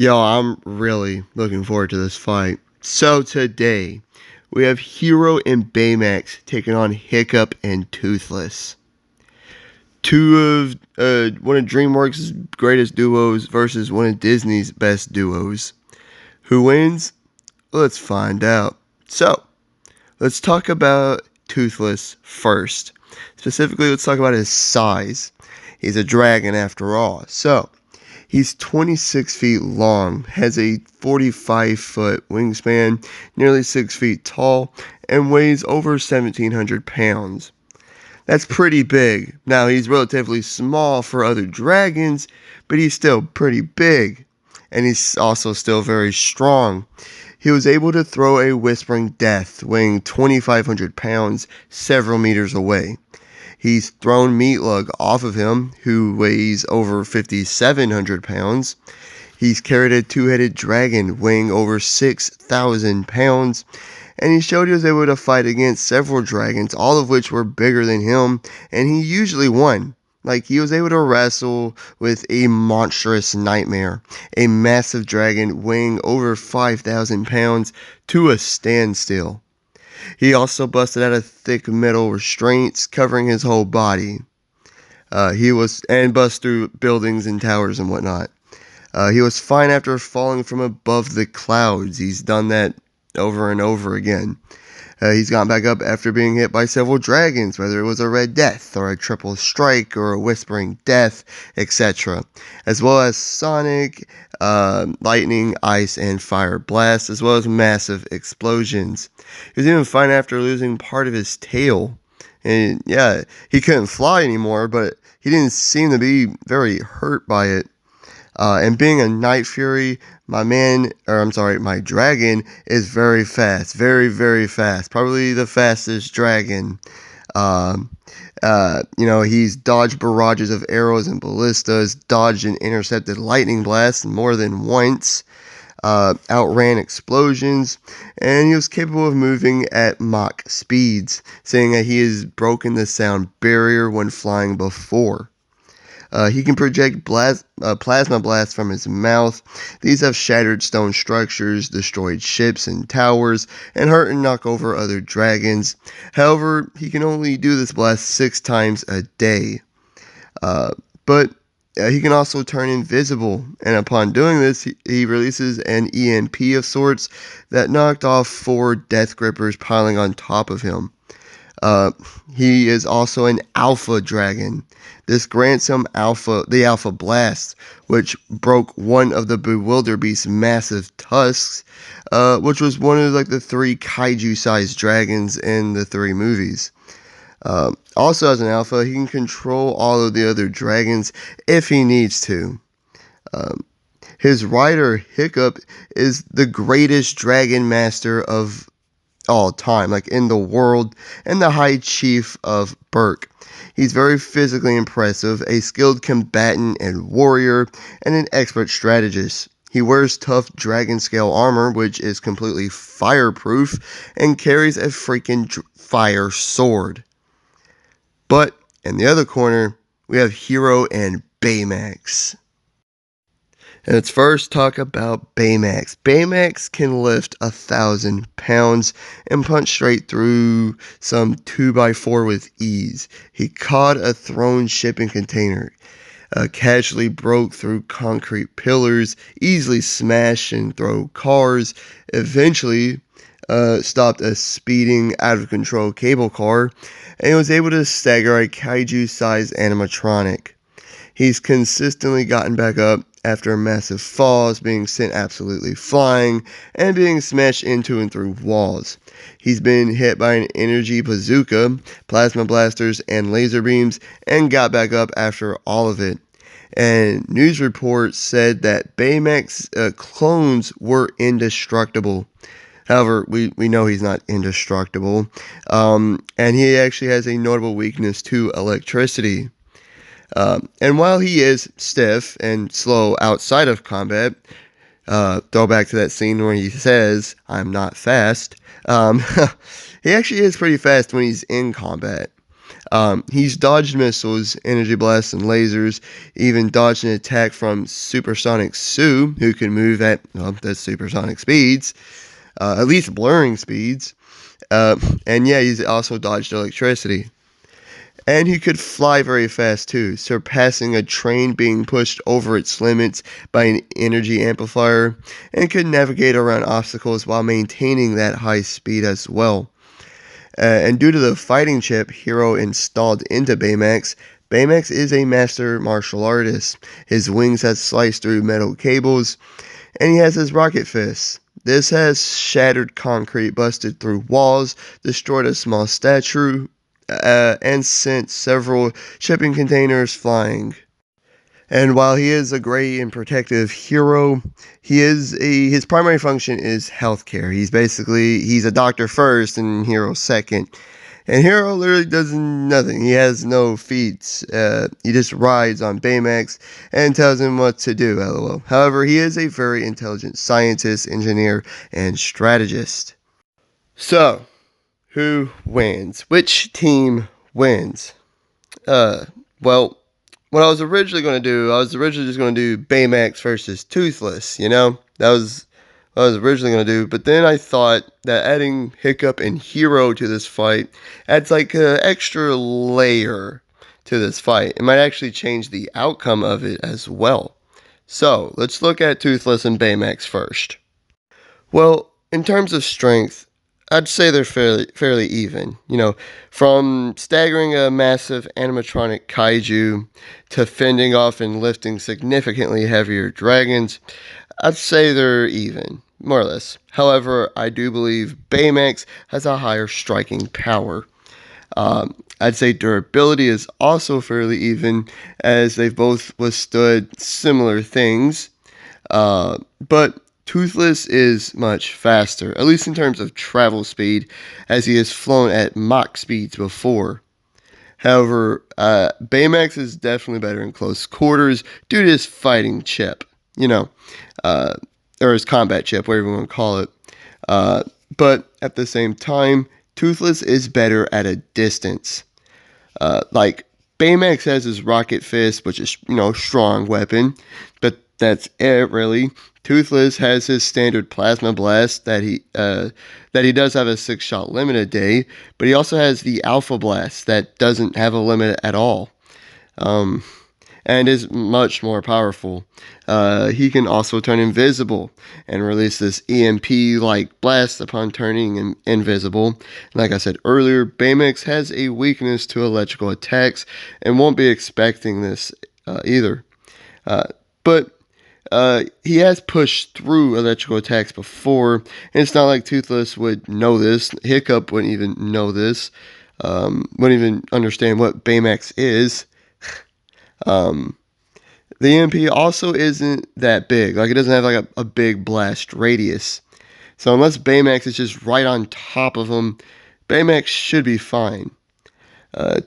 Yo, I'm really looking forward to this fight. So today, we have Hiro and Baymax taking on Hiccup and Toothless. One of DreamWorks' greatest duos versus one of Disney's best duos. Who wins? Let's find out. So, let's talk about Toothless first. Specifically, let's talk about his size. He's a dragon after all. So, he's 26 feet long, has a 45-foot wingspan, nearly 6 feet tall, and weighs over 1,700 pounds. That's pretty big. Now, he's relatively small for other dragons, but he's still pretty big. And he's also still very strong. He was able to throw a Whispering Death, weighing 2,500 pounds, several meters away. He's thrown Meatlug off of him, who weighs over 5,700 pounds. He's carried a two-headed dragon weighing over 6,000 pounds. And he showed he was able to fight against several dragons, all of which were bigger than him, and he usually won. Like, he was able to wrestle with a monstrous nightmare, a massive dragon weighing over 5,000 pounds to a standstill. He also busted out of thick metal restraints covering his whole body. And bust through buildings and towers and whatnot. He was fine after falling from above the clouds. He's done that over and over again. He's gotten back up after being hit by several dragons, whether it was a Red Death or a Triple Strike or a Whispering Death, etc. As well as Sonic, Lightning, Ice, and Fire Blast, as well as massive explosions. He was even fine after losing part of his tail. And yeah, he couldn't fly anymore, but he didn't seem to be very hurt by it. And being a Night Fury, my dragon is very fast. Very, very fast. Probably the fastest dragon. He's dodged barrages of arrows and ballistas, dodged and intercepted lightning blasts more than once, outran explosions, and he was capable of moving at Mach speeds, saying that he has broken the sound barrier when flying before. He can project plasma blasts from his mouth. These have shattered stone structures, destroyed ships and towers, and hurt and knock over other dragons. However, he can only do this blast 6 times a day. But he can also turn invisible, and upon doing this, he releases an EMP of sorts that knocked off 4 Death Grippers piling on top of him. He is also an Alpha Dragon. This grants him the Alpha Blast, which broke one of the Bewilderbeast's massive tusks, which was one of the 3 kaiju-sized dragons in the 3 movies. Also, as an Alpha, he can control all of the other dragons if he needs to. His rider, Hiccup, is the greatest dragon master of all time, in the world, and the High Chief of Berk. He's very physically impressive, a skilled combatant and warrior, and an expert strategist. He wears tough dragon scale armor, which is completely fireproof, and carries a freaking fire sword. But in the other corner, we have Hiro and Baymax. And let's first talk about Baymax. Baymax can lift 1,000 pounds and punch straight through some 2x4 with ease. He caught a thrown shipping container, casually broke through concrete pillars, easily smashed and throw cars, eventually stopped a speeding, out-of-control cable car, and was able to stagger a kaiju-sized animatronic. He's consistently gotten back up after massive falls, being sent absolutely flying, and being smashed into and through walls. He's been hit by an energy bazooka, plasma blasters, and laser beams, and got back up after all of it. And news reports said that Baymax clones were indestructible. However, we know he's not indestructible, and he actually has a notable weakness to electricity. And while he is stiff and slow outside of combat, throwback to that scene where he says, "I'm not fast," he actually is pretty fast when he's in combat. He's dodged missiles, energy blasts, and lasers, even dodged an attack from Supersonic Sue, who can move at, well, that's supersonic speeds, at least blurring speeds. Uh, and yeah, he's also dodged electricity. And he could fly very fast too, surpassing a train being pushed over its limits by an energy amplifier, and could navigate around obstacles while maintaining that high speed as well. And due to the fighting chip Hiro installed into Baymax, Baymax is a master martial artist. His wings have sliced through metal cables, and he has his rocket fist. This has shattered concrete, busted through walls, destroyed a small statue, and sent several shipping containers flying. And while he is a great and protective hero, his primary function is healthcare. He's a doctor first and hero second. And Hiro literally does nothing. He has no feats. He just rides on Baymax and tells him what to do, lol. However, he is a very intelligent scientist, engineer, and strategist. So, who wins? Which team wins? Well, what I was originally going to do, I was originally just going to do Baymax versus Toothless, you know? That was what I was originally going to do. But then I thought that adding Hiccup and Hiro to this fight adds like an extra layer to this fight. It might actually change the outcome of it as well. So, let's look at Toothless and Baymax first. Well, in terms of strength, I'd say they're fairly even. You know, from staggering a massive animatronic kaiju to fending off and lifting significantly heavier dragons, I'd say they're even, more or less. However, I do believe Baymax has a higher striking power. I'd say durability is also fairly even, as they've both withstood similar things. But Toothless is much faster, at least in terms of travel speed, as he has flown at Mach speeds before. However, Baymax is definitely better in close quarters due to his fighting chip, or his combat chip, whatever you want to call it. But at the same time, Toothless is better at a distance. Like Baymax has his rocket fist, which is strong weapon, but that's it really. Toothless has his standard plasma blast that he does have a 6-shot limit a day, but he also has the alpha blast that doesn't have a limit at all, and is much more powerful. He can also turn invisible and release this EMP-like blast upon turning invisible. Like I said earlier, Baymax has a weakness to electrical attacks and won't be expecting this either. But he has pushed through electrical attacks before, and it's not like Toothless would know this. Hiccup wouldn't even know this. Wouldn't even understand what Baymax is. The EMP also isn't that big. Like, it doesn't have like a big blast radius. So unless Baymax is just right on top of him, Baymax should be fine.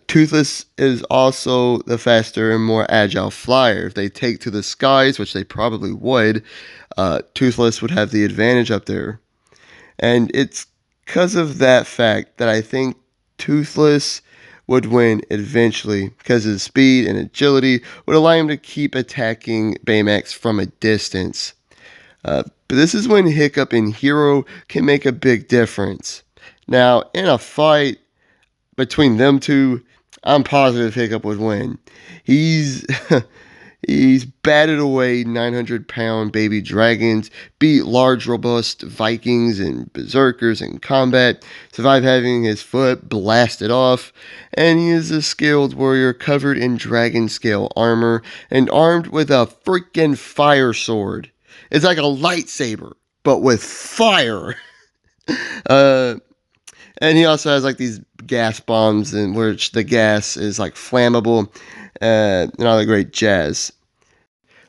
Toothless is also the faster and more agile flyer. If they take to the skies, which they probably would, Toothless would have the advantage up there. And it's because of that fact that I think Toothless would win eventually, because his speed and agility would allow him to keep attacking Baymax from a distance. But this is when Hiccup and Hiro can make a big difference. Now, in a fight between them two, I'm positive Hiccup would win. He's batted away 900-pound baby dragons, beat large, robust Vikings and berserkers in combat, survived having his foot blasted off, and he is a skilled warrior covered in dragon scale armor and armed with a freaking fire sword. It's like a lightsaber, but with fire. And he also has like these gas bombs in which the gas is like flammable, and all the great jazz.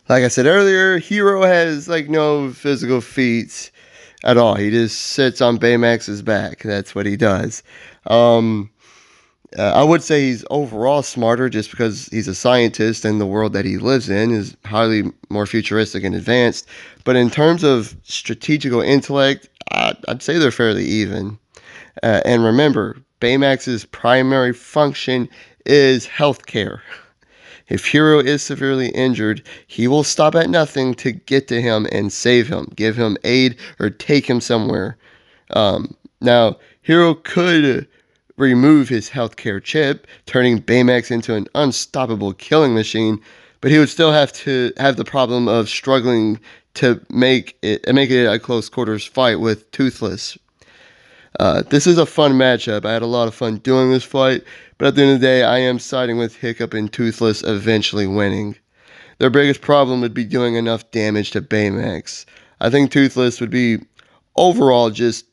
Like I said earlier, Hiro has like no physical feats at all. He just sits on Baymax's back. That's what he does. I would say he's overall smarter just because he's a scientist and the world that he lives in is highly more futuristic and advanced. But in terms of strategical intellect, I'd say they're fairly even. And remember, Baymax's primary function is healthcare. If Hiro is severely injured, he will stop at nothing to get to him and save him, give him aid, or take him somewhere. Now, Hiro could remove his healthcare chip, turning Baymax into an unstoppable killing machine, but he would still have to have the problem of struggling to make it a close quarters fight with Toothless. This is a fun matchup. I had a lot of fun doing this fight, but at the end of the day, I am siding with Hiccup and Toothless eventually winning. Their biggest problem would be doing enough damage to Baymax. I think Toothless would be overall just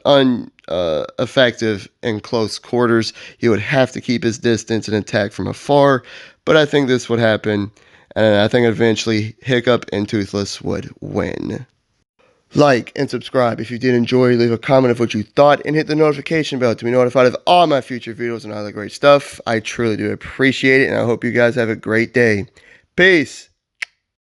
ineffective in close quarters. He would have to keep his distance and attack from afar, but I think this would happen, and I think eventually Hiccup and Toothless would win. Like and subscribe if you did enjoy. Leave a comment of what you thought and hit the notification bell to be notified of all my future videos and all the great stuff. I truly do appreciate it, and I hope you guys have a great day. Peace.